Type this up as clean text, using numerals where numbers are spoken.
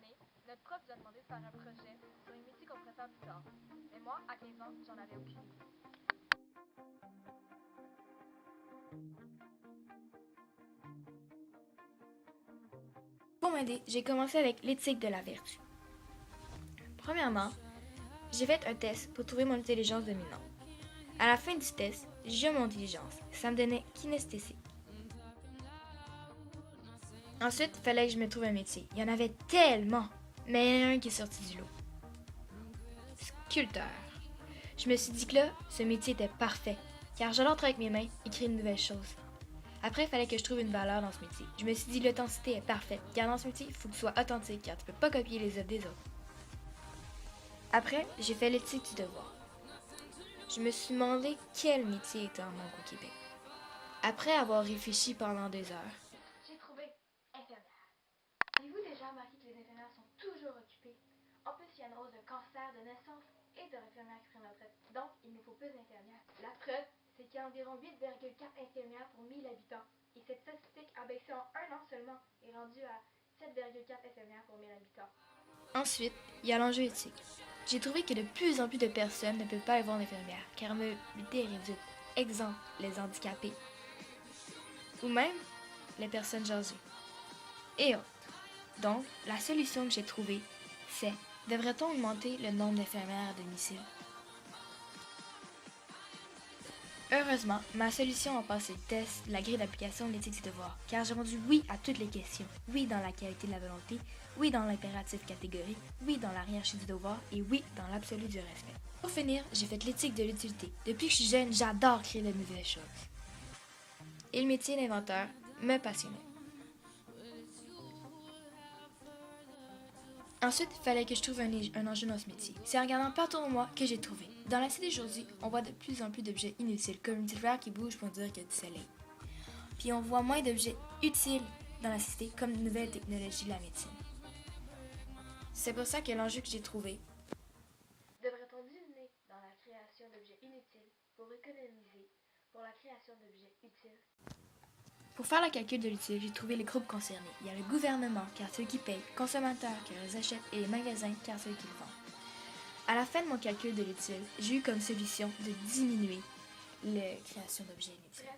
année, notre prof nous a demandé de faire un projet sur les métiers qu'on pourrait faire plus tard. Mais moi, à 15 ans, j'en avais aucune idée. Pour m'aider, j'ai commencé avec l'éthique de la vertu. Premièrement, j'ai fait un test pour trouver mon intelligence dominante. À la fin du test, j'ai eu mon intelligence. Ça me donnait kinesthésique. Ensuite, il fallait que je me trouve un métier. Il y en avait tellement, mais il y en a un qui est sorti du lot. Sculpteur. Je me suis dit que là, ce métier était parfait, car j'allais avec mes mains et créer de nouvelles choses. Après, il fallait que je trouve une valeur dans ce métier. Je me suis dit que l'authenticité est parfaite, car dans ce métier, il faut que tu sois authentique, car tu peux pas copier les œuvres des autres. Après, j'ai fait l'éthique du devoir. Je me suis demandé quel métier était en manque au Québec. Après avoir réfléchi pendant 2 heures, J'ai trouvé infirmière. Avez-vous déjà remarqué que les infirmières sont toujours occupées? En plus, il y a une hausse de cancer, de naissance et de infirmières qui prennent la retraite. Donc, il nous faut plus d'infirmières. La preuve, c'est qu'il y a environ 8,4 infirmières pour 1000 habitants. Et cette statistique abaissée en un an seulement est rendue à 7,4 infirmières pour 1000 habitants. ensuite, il y a l'enjeu éthique. J'ai trouvé que de plus en plus de personnes ne peuvent pas aller voir une infirmière, car elle est réduite. Exemple, les handicapés, ou même les personnes âgées, et autres. Donc, la solution que j'ai trouvée, c'est devrait-on augmenter le nombre d'infirmières à domicile? Heureusement, ma solution a passé le test de la grille d'application de l'éthique du devoir, car j'ai rendu oui à toutes les questions. Oui dans la qualité de la volonté, oui dans l'impératif catégorique, oui dans la hiérarchie du devoir et oui dans l'absolu du respect. Pour finir, j'ai fait l'éthique de l'utilité. Depuis que je suis jeune, j'adore créer de nouvelles choses. Et le métier d'inventeur me passionnait. Ensuite, il fallait que je trouve un enjeu dans ce métier. C'est en regardant partout en moi que j'ai trouvé. Dans la cité d'aujourd'hui, on voit de plus en plus d'objets inutiles, comme une petite fleur qui bouge pour dire qu'il y a du soleil. Puis on voit moins d'objets utiles dans la cité, comme de nouvelles technologies de la médecine. C'est pour ça que l'enjeu que j'ai trouvé, Devrait-on diminuer dans la création d'objets inutiles pour économiser pour la création d'objets utiles? pour faire le calcul de l'utile, j'ai trouvé les groupes concernés. Il y a le gouvernement, car ceux qui payent, consommateurs, car ils achètent, et les magasins, car ceux qui le vendent. À la fin de mon calcul de l'utile, j'ai eu comme solution de diminuer la création d'objets inutiles.